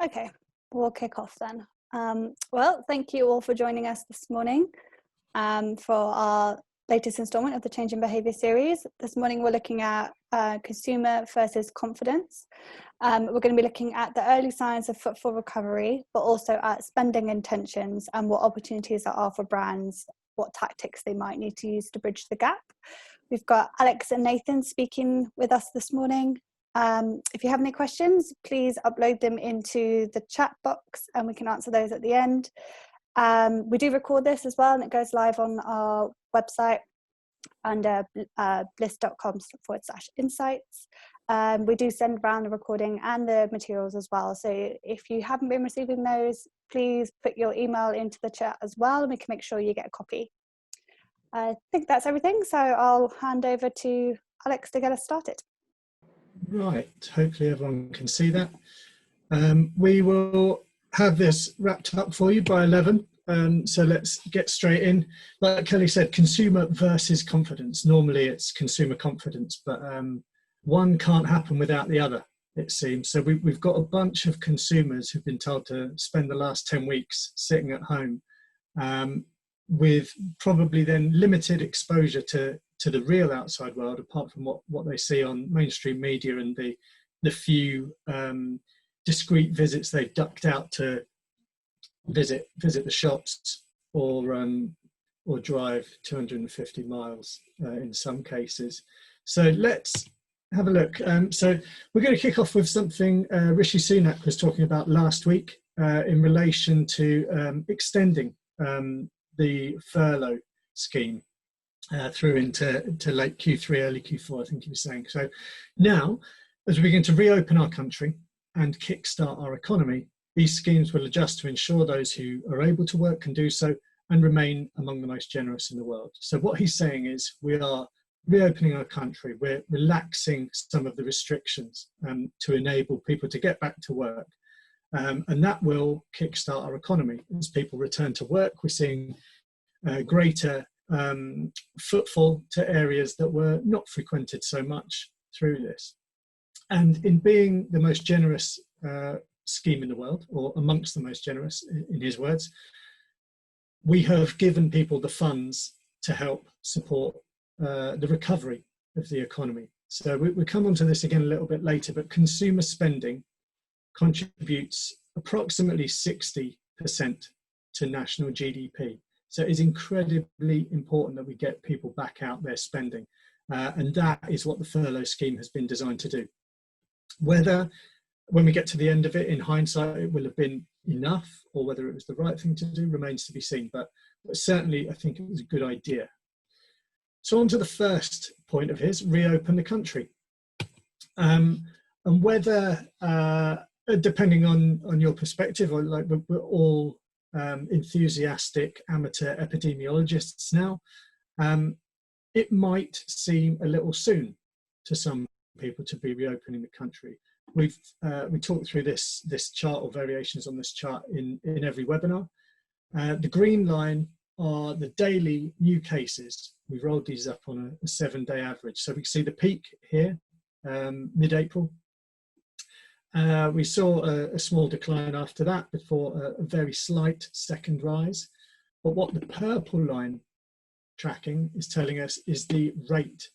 Okay, we'll kick off then. Well, thank you all for joining us this morning for our latest instalment of the Change in Behaviour series. This morning we're looking at consumer versus confidence. We're going to be looking at the early signs of footfall recovery, but also at spending intentions and what opportunities there are for brands, what tactics they might need to use to bridge the gap. We've got Alex and Nathan speaking with us this morning. If you have any questions, please upload them into the chat box and we can answer those at the end. We do record this as well and it goes live on our website under bliss.com/insights. We do send around the recording and the materials as well. So if you haven't been receiving those, please put your email into the chat as well and we can make sure you get a copy. I think that's everything. So I'll hand over to Alex to get us started. Right, hopefully everyone can see that. We will have this wrapped up for you by 11. So let's get straight in. Like Kelly said, consumer versus confidence. Normally it's consumer confidence, but one can't happen without the other, it seems. So we've got a bunch of consumers who've been told to spend the last 10 weeks sitting at home with probably then limited exposure to the real outside world, apart from what they see on mainstream media and the few discreet visits they've ducked out to visit the shops or drive 250 miles in some cases. So let's have a look. So we're going to kick off with something Rishi Sunak was talking about last week in relation to extending the furlough scheme through into late Q3, early Q4, I think he was saying. So now, as we begin to reopen our country and kickstart our economy, these schemes will adjust to ensure those who are able to work can do so and remain among the most generous in the world. So what he's saying is we are reopening our country, we're relaxing some of the restrictions to enable people to get back to work. And that will kickstart our economy. As people return to work, we're seeing greater footfall to areas that were not frequented so much through this. And in being the most generous scheme in the world, or amongst the most generous in his words, we have given people the funds to help support the recovery of the economy. So we'll come on to this again a little bit later, but consumer spending contributes approximately 60% to national GDP. So it's incredibly important that we get people back out there spending. And that is what the furlough scheme has been designed to do. Whether, when we get to the end of it, in hindsight, it will have been enough, or whether it was the right thing to do, remains to be seen. But certainly, I think it was a good idea. So on to the first point of his, reopen the country. And whether, depending on your perspective, or like we're all enthusiastic amateur epidemiologists now, it might seem a little soon to some people to be reopening the country. We talked through this chart, or variations on this chart, in every webinar. The green line are the daily new cases. We've rolled these up on a 7-day average. So we can see the peak here, mid-April. We saw a small decline after that before a very slight second rise. But what the purple line tracking is telling us is the rate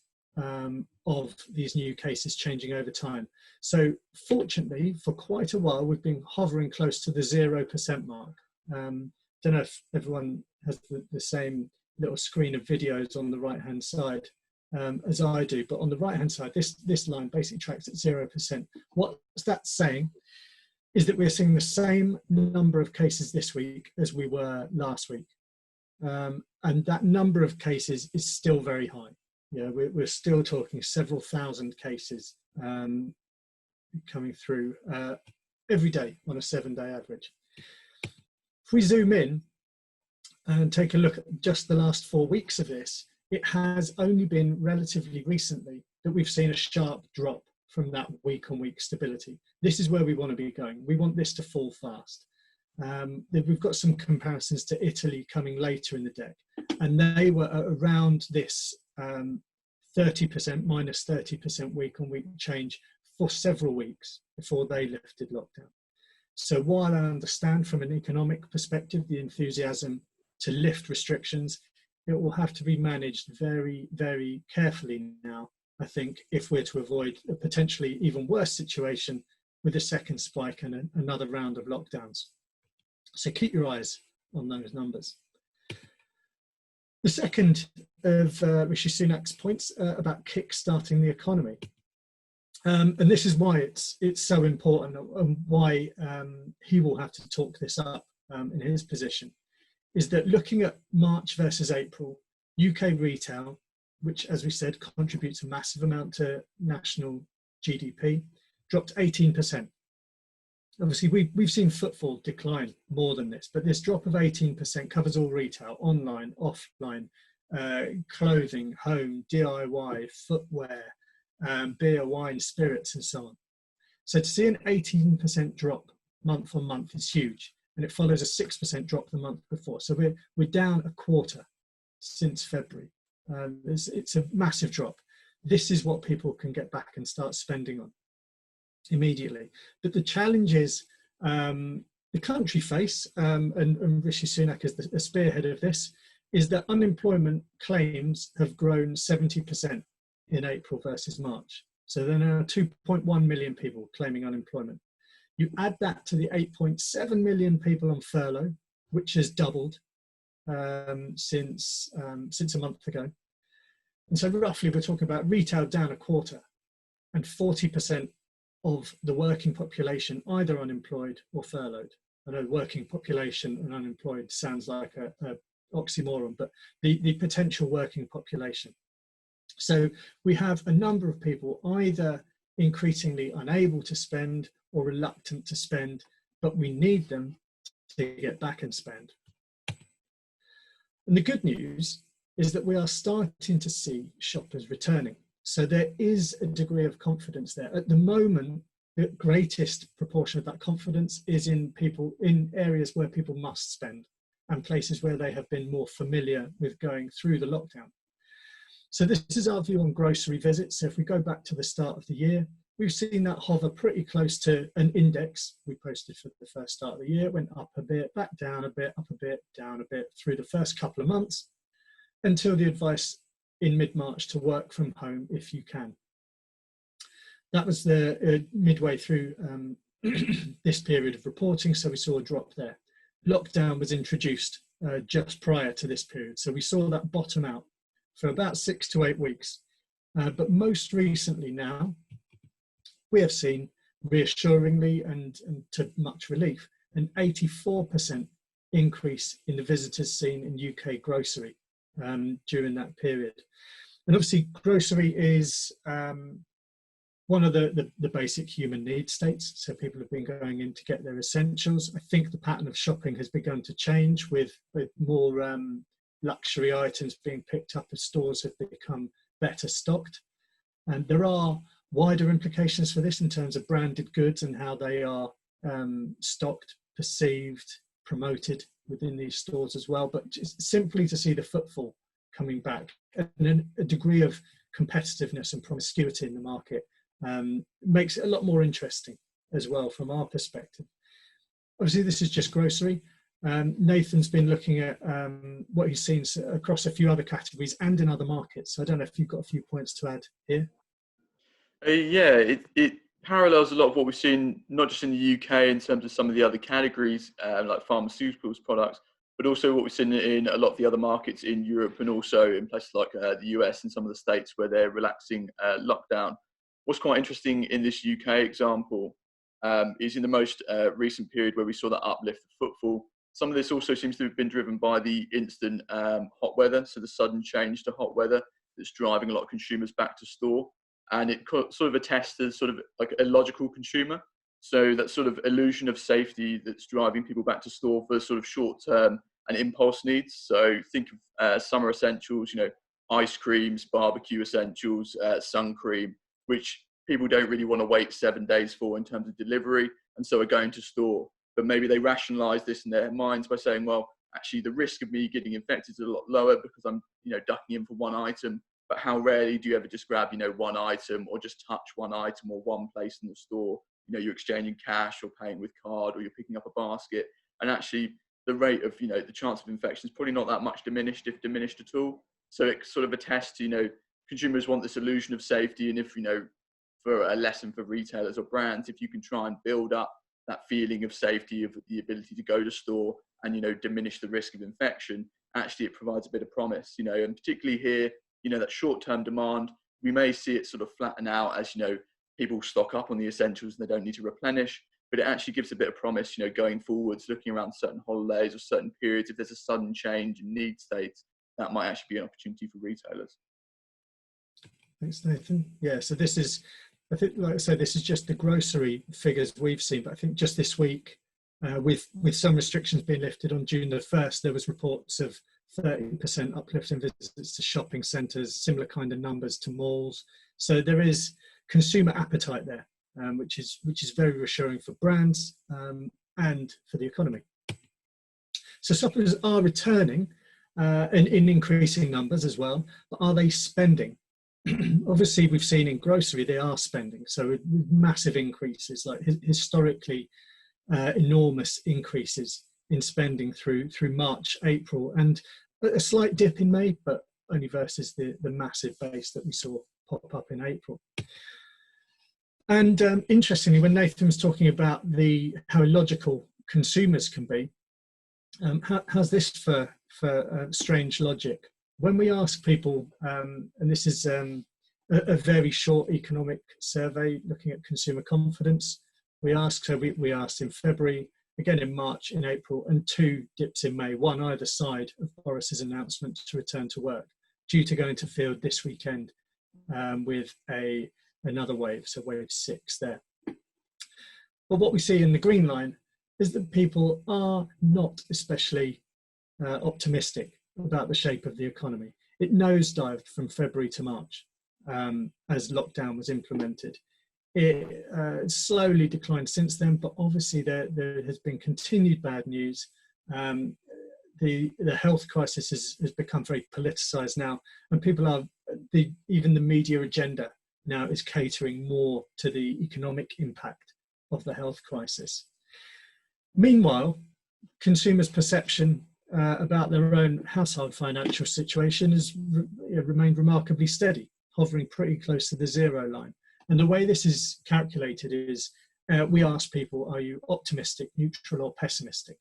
of these new cases changing over time. So fortunately, for quite a while, we've been hovering close to the 0% mark. Don't know if everyone has the same little screen of videos on the right-hand side as I do, but on the right-hand side, this line basically tracks at 0%. What that's saying is that we're seeing the same number of cases this week as we were last week. And that number of cases is still very high. Yeah, we're still talking several thousand cases coming through every day on a 7-day average. If we zoom in and take a look at just the last 4 weeks of this, it has only been relatively recently that we've seen a sharp drop from that week-on-week stability. This is where we want to be going. We want this to fall fast. We've got some comparisons to Italy coming later in the deck, and they were around this 30%, minus 30% week-on-week change for several weeks before they lifted lockdown. So while I understand from an economic perspective the enthusiasm to lift restrictions, it will have to be managed very, very carefully now, I think, if we're to avoid a potentially even worse situation with a second spike and another round of lockdowns. So keep your eyes on those numbers. The second of Rishi Sunak's points about kickstarting the economy. And this is why it's so important, and why he will have to talk this up in his position, is that looking at March versus April, UK retail, which, as we said, contributes a massive amount to national GDP, dropped 18%. Obviously, we've seen footfall decline more than this, but this drop of 18% covers all retail, online, offline, clothing, home, DIY, footwear, beer, wine, spirits, and so on. So to see an 18% drop month on month is huge, and it follows a 6% drop the month before. So we're down a quarter since February. It's a massive drop. This is what people can get back and start spending on immediately. But the challenges the country face, and Rishi Sunak is the spearhead of this, is that unemployment claims have grown 70% in April versus March. So there are now 2.1 million people claiming unemployment. You add that to the 8.7 million people on furlough, which has doubled since a month ago. And so roughly we're talking about retail down a quarter and 40% of the working population either unemployed or furloughed. I know working population and unemployed sounds like a oxymoron, but the potential working population. So we have a number of people either increasingly unable to spend or reluctant to spend, but we need them to get back and spend. And the good news is that we are starting to see shoppers returning. So there is a degree of confidence there. At the moment, the greatest proportion of that confidence is in areas where people must spend and places where they have been more familiar with going through the lockdown. So this is our view on grocery visits. So if we go back to the start of the year, we've seen that hover pretty close to an index we posted for the first start of the year. It went up a bit, back down a bit, up a bit, down a bit through the first couple of months, until the advice in mid-March to work from home if you can. That was the midway through this period of reporting, so we saw a drop there. Lockdown was introduced just prior to this period, so we saw that bottom out for about 6 to 8 weeks. But most recently now, we have seen, reassuringly and to much relief, an 84% increase in the visitors seen in UK grocery during that period. And obviously grocery is one of the basic human need states. So people have been going in to get their essentials. I think the pattern of shopping has begun to change with more luxury items being picked up as stores have become better stocked. And there are wider implications for this in terms of branded goods and how they are stocked, perceived, promoted within these stores as well. But just simply to see the footfall coming back and a degree of competitiveness and promiscuity in the market makes it a lot more interesting as well from our perspective. Obviously, this is just grocery. Nathan's been looking at what he's seen across a few other categories and in other markets. So I don't know if you've got a few points to add here. Yeah, it parallels a lot of what we've seen, not just in the UK in terms of some of the other categories like pharmaceuticals products, but also what we've seen in a lot of the other markets in Europe and also in places like the US and some of the states where they're relaxing lockdown. What's quite interesting in this UK example is in the most recent period where we saw that uplift of footfall. Some of this also seems to have been driven by the instant hot weather, so the sudden change to hot weather that's driving a lot of consumers back to store. And it sort of attests to sort of like a logical consumer. So that sort of illusion of safety that's driving people back to store for sort of short-term and impulse needs. So think of summer essentials, you know, ice creams, barbecue essentials, sun cream, which people don't really want to wait 7 days for in terms of delivery, and so are going to store. But maybe they rationalize this in their minds by saying, well, actually the risk of me getting infected is a lot lower because I'm, you know, ducking in for one item. But how rarely do you ever just grab, you know, one item or just touch one item or one place in the store? you're exchanging cash or paying with card, or you're picking up a basket, and actually the rate of, the chance of infection is probably not that much diminished, if diminished at all. So it sort of attests to, consumers want this illusion of safety, and if, for a lesson for retailers or brands, if you can try and build up that feeling of safety, of the ability to go to store and, diminish the risk of infection, actually it provides a bit of promise, and particularly here, that short-term demand, we may see it sort of flatten out as, people stock up on the essentials and they don't need to replenish, but it actually gives a bit of promise, going forwards, looking around certain holidays or certain periods, if there's a sudden change in need states, that might actually be an opportunity for retailers. Thanks, Nathan. Yeah, so this is, I think, like I said, this is just the grocery figures we've seen, but I think just this week, with some restrictions being lifted on June the 1st, there was reports of 30% uplift in visits to shopping centres, similar kind of numbers to malls. So there is consumer appetite there, which is very reassuring for brands and for the economy. So shoppers are returning in increasing numbers as well, but are they spending? Obviously, we've seen in grocery they are spending, so with massive increases, like historically enormous increases in spending through March, April, and a slight dip in May, but only versus the massive base that we saw pop up in April. And interestingly, when Nathan was talking about how illogical consumers can be, how's this for strange logic? When we ask people, and this is a very short economic survey looking at consumer confidence, we asked in February, again in March, in April, and 2 dips in May, one either side of Boris's announcement to return to work, due to go into field this weekend with another wave, so wave 6 there. But what we see in the green line is that people are not especially optimistic about the shape of the economy. It nosedived from February to March as lockdown was implemented. It slowly declined since then, but obviously there has been continued bad news. The health crisis has become very politicized now, and people are, even the media agenda now is catering more to the economic impact of the health crisis. Meanwhile, consumers' perception about their own household financial situation has remained remarkably steady, hovering pretty close to the 0 line. And the way this is calculated is we ask people, are you optimistic, neutral, or pessimistic?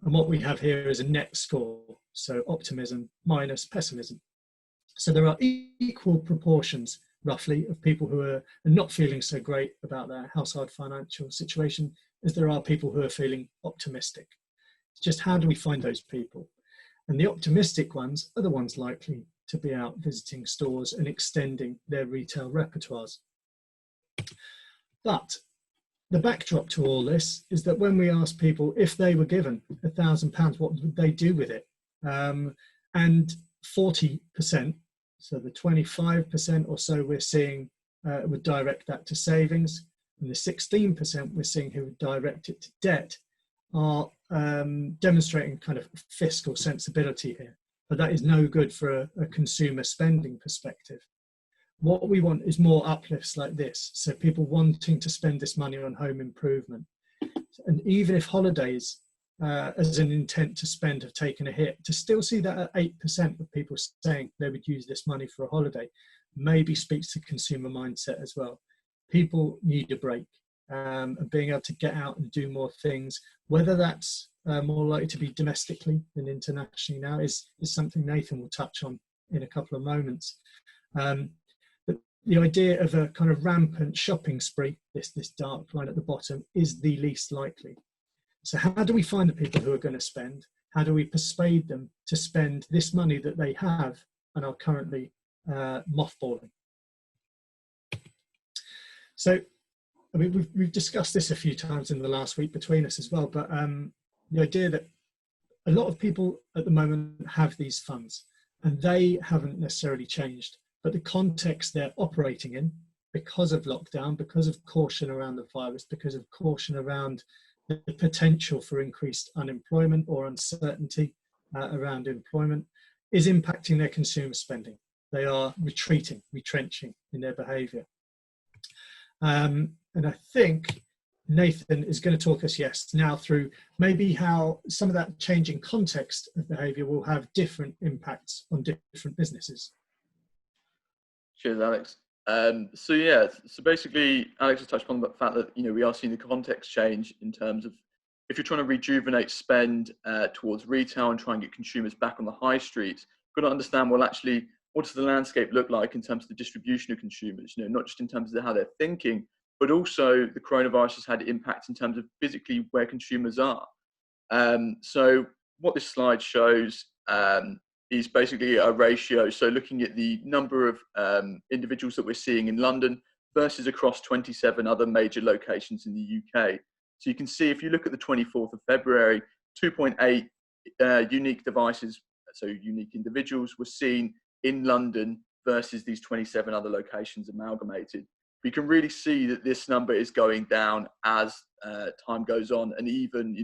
And what we have here is a net score, so optimism minus pessimism. So there are equal proportions, roughly, of people who are not feeling so great about their household financial situation as there are people who are feeling optimistic. It's just, how do we find those people? And the optimistic ones are the ones likely to be out visiting stores and extending their retail repertoires. But the backdrop to all this is that when we ask people if they were given £1,000, what would they do with it? And 40%, so the 25% or so we're seeing would direct that to savings, and the 16% we're seeing who would direct it to debt, are demonstrating kind of fiscal sensibility here. But that is no good for a consumer spending perspective. What we want is more uplifts like this, so people wanting to spend this money on home improvement. And even if holidays as an intent to spend have taken a hit, to still see that at 8% of people saying they would use this money for a holiday maybe speaks to consumer mindset as well. People need a break, and being able to get out and do more things, whether that's more likely to be domestically than internationally now, is something Nathan will touch on in a couple of moments. But the idea of a kind of rampant shopping spree, this dark line at the bottom, is the least likely. So how do we find the people who are going to spend? How do we persuade them to spend this money that they have and are currently mothballing? So, I mean, we've discussed this a few times in the last week between us as well, but the idea that a lot of people at the moment have these funds and they haven't necessarily changed, but the context they're operating in, because of lockdown, because of caution around the virus, because of caution around the potential for increased unemployment or uncertainty around employment, is impacting their consumer spending. They are retrenching in their behaviour. And I think Nathan is going to talk us, yes, now through maybe how some of that changing context of behaviour will have different impacts on different businesses. Cheers, Alex. So yeah, so basically, Alex has touched upon the fact that we are seeing the context change in terms of if you're trying to rejuvenate spend towards retail and try and get consumers back on the high streets, you've got to understand, well, actually, what does the landscape look like in terms of the distribution of consumers? Not just in terms of how they're thinking, but also the coronavirus has had impact in terms of physically where consumers are. So what this slide shows is basically a ratio. So looking at the number of individuals that we're seeing in London versus across 27 other major locations in the UK. So you can see if you look at the 24th of February, 2.8 unique devices, so unique individuals were seen in London versus these 27 other locations amalgamated. We can really see that this number is going down as time goes on, and even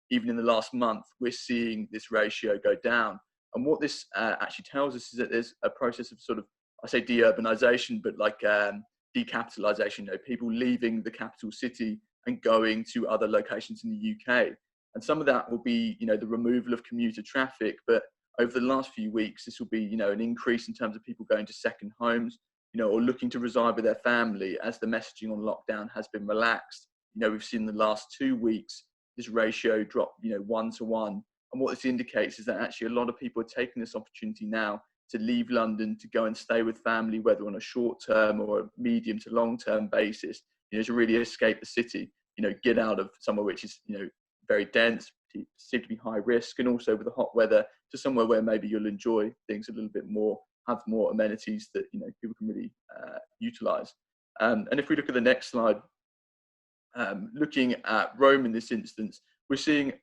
in the last month, we're seeing this ratio go down. And what this actually tells us is that there's a process of sort of, I say deurbanization, but like decapitalization, people leaving the capital city and going to other locations in the UK. And some of that will be, the removal of commuter traffic. But over the last few weeks, this will be, an increase in terms of people going to second homes, or looking to reside with their family as the messaging on lockdown has been relaxed. We've seen the last 2 weeks, this ratio drop, 1 to 1. And what this indicates is that actually a lot of people are taking this opportunity now to leave London, to go and stay with family, whether on a short-term or a medium to long-term basis, to really escape the city, get out of somewhere which is, very dense, perceived to be high risk, and also with the hot weather to somewhere where maybe you'll enjoy things a little bit more, have more amenities that, people can really utilize. And if we look at the next slide, looking at Rome in this instance, we're seeing,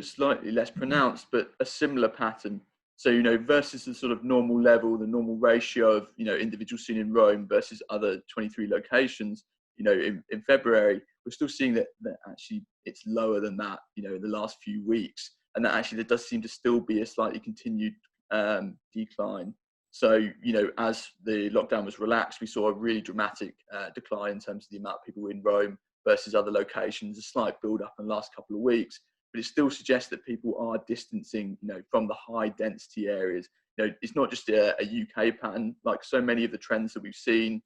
slightly less pronounced, but a similar pattern. So, versus the sort of normal level, the normal ratio of, individuals seen in Rome versus other 23 locations, in February, we're still seeing that actually it's lower than that, in the last few weeks. And that actually there does seem to still be a slightly continued decline. So, as the lockdown was relaxed, we saw a really dramatic decline in terms of the amount of people in Rome versus other locations, a slight build up in the last couple of weeks. But it still suggests that people are distancing, from the high density areas. It's not just a UK pattern, like so many of the trends that we've seen.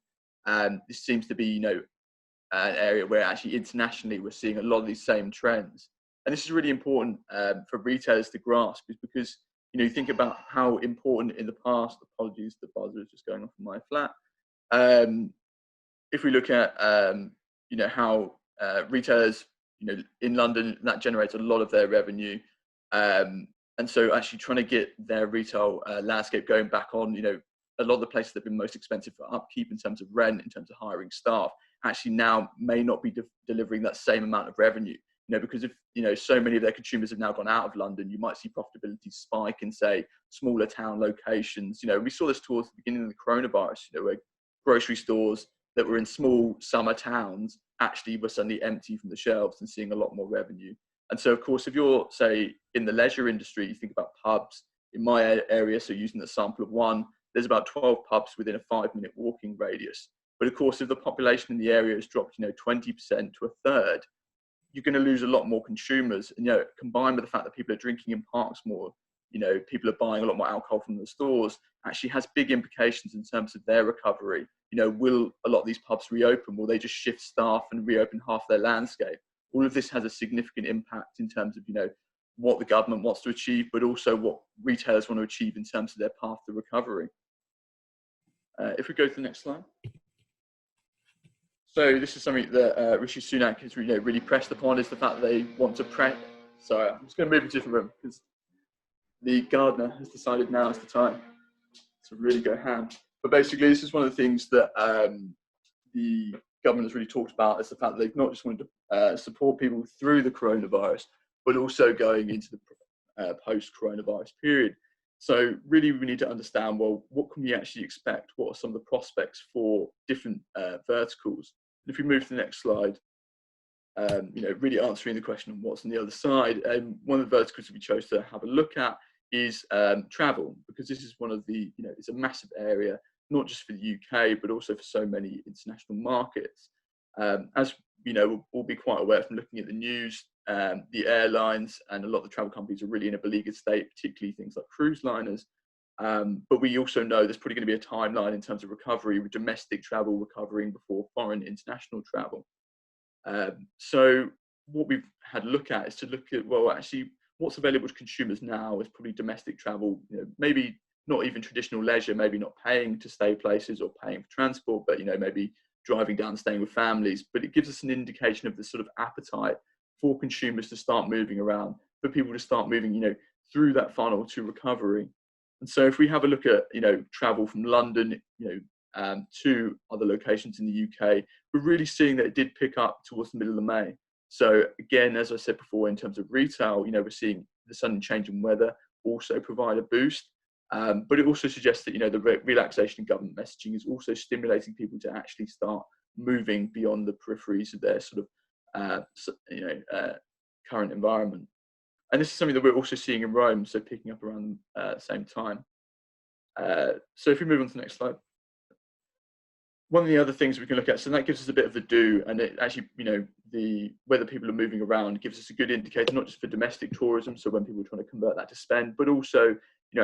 This seems to be, an area where actually internationally we're seeing a lot of these same trends. And this is really important for retailers to grasp, is because, you think about how important in the past, apologies, the buzzer is just going off in my flat. If we look at, how retailers, in London, that generates a lot of their revenue. And so actually trying to get their retail landscape going back on, a lot of the places that have been most expensive for upkeep in terms of rent, in terms of hiring staff, actually now may not be delivering that same amount of revenue. Because if, so many of their consumers have now gone out of London, you might see profitability spike in, say, smaller town locations. We saw this towards the beginning of the coronavirus, where grocery stores that were in small summer towns actually were suddenly empty from the shelves and seeing a lot more revenue. And so, of course, if you're, say, in the leisure industry, you think about pubs. In my area, so using the sample of one, there's about 12 pubs within a 5-minute walking radius. But of course, if the population in the area has dropped, 20% to a third, you're going to lose a lot more consumers. And, combined with the fact that people are drinking in parks more, people are buying a lot more alcohol from the stores, actually has big implications in terms of their recovery. Will a lot of these pubs reopen? Will they just shift staff and reopen half their landscape? All of this has a significant impact in terms of, what the government wants to achieve, but also what retailers want to achieve in terms of their path to recovery. If we go to the next slide. So this is something that Rishi Sunak has really pressed upon, is the fact that they want to Sorry, I'm just going to move into a different room because the gardener has decided now is the time to really go ham. But basically, this is one of the things that the government has really talked about, is the fact that they've not just wanted to support people through the coronavirus, but also going into the post-coronavirus period. So really, we need to understand, well, what can we actually expect? What are some of the prospects for different verticals? And if we move to the next slide, really answering the question on what's on the other side. One of the verticals that we chose to have a look at is travel, because this is one of the, it's a massive area, not just for the UK, but also for so many international markets. As we'll all be quite aware from looking at the news. The airlines and a lot of the travel companies are really in a beleaguered state, particularly things like cruise liners. But we also know there's probably going to be a timeline in terms of recovery, with domestic travel recovering before foreign international travel. So what we've had a look at is to look at, well, actually, what's available to consumers now is probably domestic travel, maybe not even traditional leisure, maybe not paying to stay places or paying for transport, but, maybe driving down, staying with families. But it gives us an indication of the sort of appetite for consumers to start moving around, for people to start moving, through that funnel to recovery. And so if we have a look at, travel from London, to other locations in the UK, we're really seeing that it did pick up towards the middle of May. So again, as I said before, in terms of retail, we're seeing the sudden change in weather also provide a boost. But it also suggests that, the relaxation in government messaging is also stimulating people to actually start moving beyond the peripheries of their sort of, current environment. And this is something that we're also seeing in Rome, so picking up around the same time. So if we move on to the next slide. One of the other things we can look at, so that gives us a bit of the do, and it actually, whether people are moving around gives us a good indicator, not just for domestic tourism, so when people are trying to convert that to spend, but also,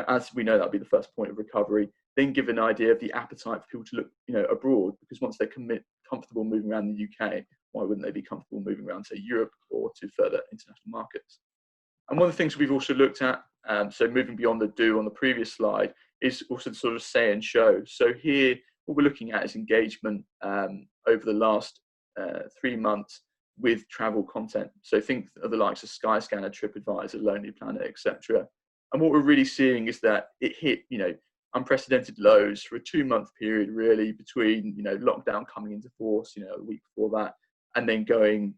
as we know, that'll be the first point of recovery, then give an idea of the appetite for people to look, abroad, because once they're comfortable moving around the UK, why wouldn't they be comfortable moving around, say, Europe or to further international markets? And one of the things we've also looked at, so moving beyond the do on the previous slide, is also the sort of say and show. So here, what we're looking at is engagement over the last 3 months with travel content. So think of the likes of Skyscanner, TripAdvisor, Lonely Planet, etc. And what we're really seeing is that it hit, unprecedented lows for a 2-month period, really, between, lockdown coming into force, a week before that, and then going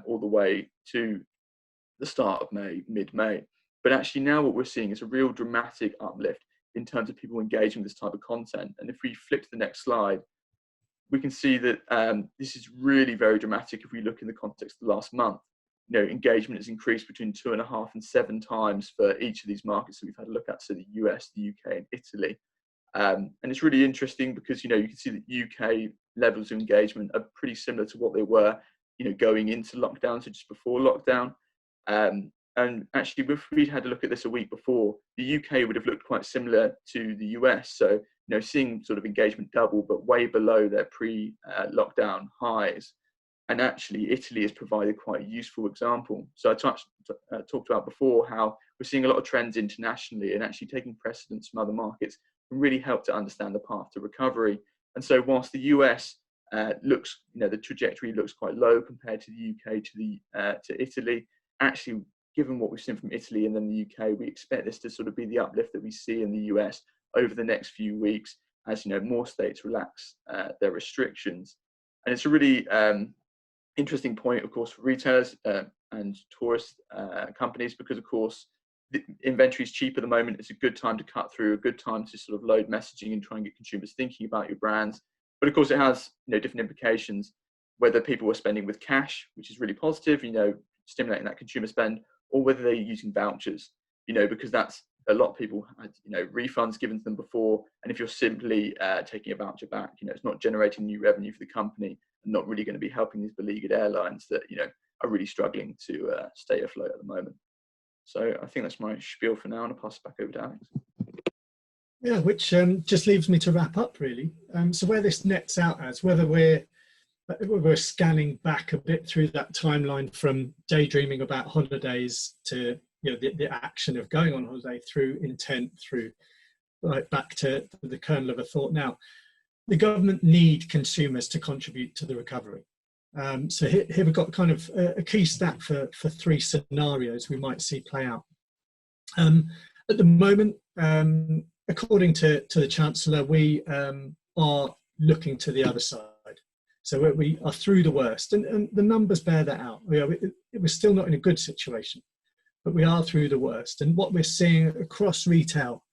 all the way to the start of May, mid-May. But actually now what we're seeing is a real dramatic uplift in terms of people engaging with this type of content. And if we flick to the next slide, we can see that this is really very dramatic if we look in the context of the last month. Engagement has increased between 2.5 and 7 times for each of these markets that we've had a look at, so the US, the UK and Italy. And it's really interesting because, you can see that UK levels of engagement are pretty similar to what they were, going into lockdown, so just before lockdown. And actually, if we'd had a look at this a week before, the UK would have looked quite similar to the US. So, seeing sort of engagement double, but way below their pre-lockdown highs. And actually, Italy has provided quite a useful example. So I talked about before how we're seeing a lot of trends internationally, and actually taking precedence from other markets can really help to understand the path to recovery. And so whilst the US looks, the trajectory looks quite low compared to the UK to Italy, actually, given what we've seen from Italy and then the UK, we expect this to sort of be the uplift that we see in the US over the next few weeks as, more states relax their restrictions. And it's a really interesting point, of course, for retailers and tourist companies, because, of course, the inventory is cheap at the moment. It's a good time to cut through, a good time to sort of load messaging and try and get consumers thinking about your brands. But, of course, it has, different implications, whether people are spending with cash, which is really positive, stimulating that consumer spend, or whether they're using vouchers, because that's a lot of people had, refunds given to them before. And if you're simply taking a voucher back, it's not generating new revenue for the company and not really going to be helping these beleaguered airlines that, are really struggling to stay afloat at the moment. So I think that's my spiel for now, and I'll pass it back over to Alex. Yeah, which just leaves me to wrap up, really. So where this nets out as, whether we're scanning back a bit through that timeline from daydreaming about holidays to, the action of going on holiday, through intent, through right back to the kernel of a thought. Now, the government need consumers to contribute to the recovery. So here we've got kind of a key stat for 3 scenarios we might see play out. At the moment, according to the Chancellor, we are looking to the other side. So we are through the worst, and the numbers bear that out. We're still not in a good situation, but we are through the worst. And what we're seeing across retail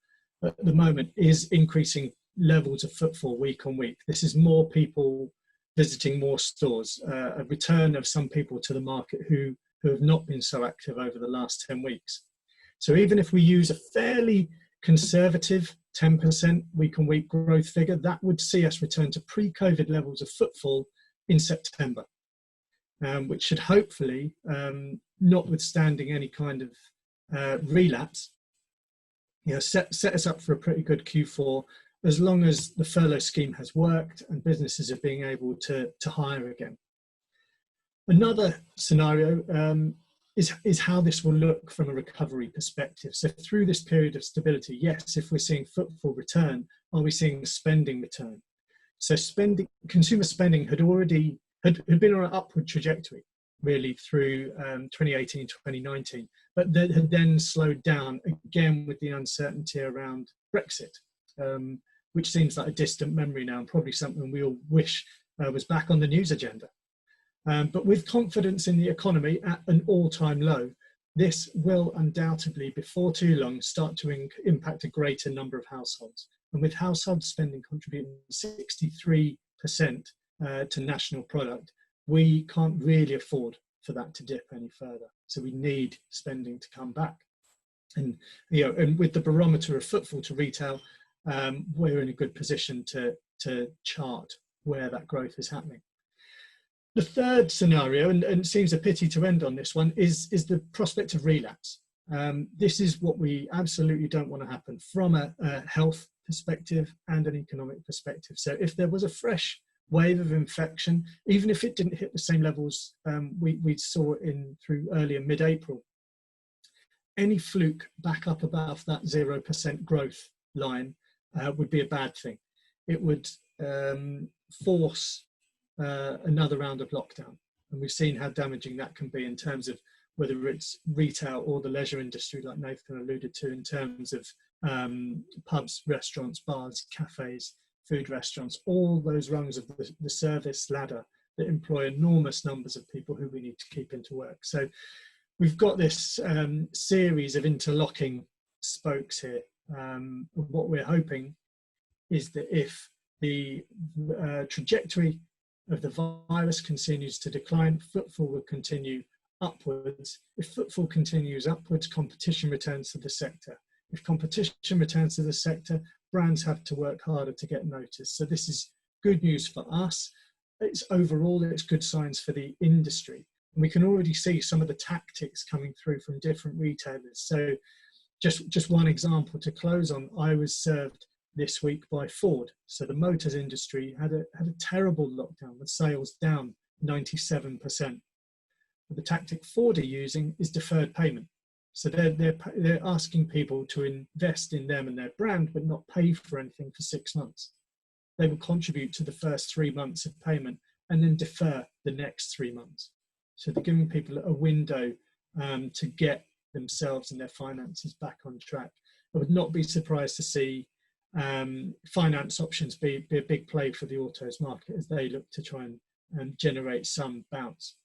at the moment is increasing levels of footfall week on week. This is more people visiting more stores, a return of some people to the market who have not been so active over the last 10 weeks. So even if we use a fairly conservative 10% week-on-week growth figure, that would see us return to pre-COVID levels of footfall in September. which should hopefully, notwithstanding any kind of relapse, set us up for a pretty good Q4, as long as the furlough scheme has worked and businesses are being able to hire again. Another scenario is how this will look from a recovery perspective. So through this period of stability, yes, if we're seeing footfall return, are we seeing spending return? So consumer spending had been on an upward trajectory really through 2018, 2019, but that had then slowed down again with the uncertainty around Brexit, which seems like a distant memory now, and probably something we all wish was back on the news agenda. But with confidence in the economy at an all-time low, this will undoubtedly, before too long, start to impact a greater number of households. And with households spending contributing 63% to national product, we can't really afford for that to dip any further. So we need spending to come back. And and with the barometer of footfall to retail, we're in a good position to chart where that growth is happening. The third scenario, and it seems a pity to end on this one, is the prospect of relapse. This is what we absolutely don't want to happen from a health perspective and an economic perspective. So if there was a fresh wave of infection, even if it didn't hit the same levels we saw through earlier mid-April, any fluke back up above that 0% growth line would be a bad thing. It would force another round of lockdown, and we've seen how damaging that can be in terms of whether it's retail or the leisure industry, like Nathan alluded to, in terms of pubs, restaurants, bars, cafes, food restaurants, all those rungs of the service ladder that employ enormous numbers of people who we need to keep into work. So we've got this series of interlocking spokes here. What we're hoping is that if the trajectory of the virus continues to decline, footfall will continue upwards. If footfall continues upwards, competition returns to the sector. If competition returns to the sector, brands have to work harder to get noticed. So this is good news for us. It's good signs for the industry. And we can already see some of the tactics coming through from different retailers. So just one example to close on, I was served this week by Ford. So the motors industry had a terrible lockdown with sales down 97%. But the tactic Ford are using is deferred payment. So they're asking people to invest in them and their brand, but not pay for anything for 6 months. They will contribute to the first 3 months of payment and then defer the next 3 months. So they're giving people a window to get themselves and their finances back on track. I would not be surprised to see finance options be a big play for the autos market as they look to try and generate some bounce.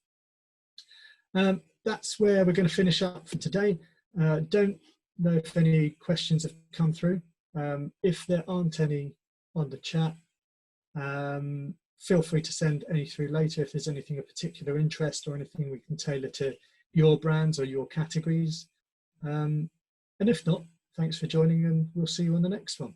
That's where we're going to finish up for today. Don't know if any questions have come through. If there aren't any on the chat, feel free to send any through later if there's anything of particular interest or anything we can tailor to your brands or your categories. And if not, thanks for joining, and we'll see you on the next one.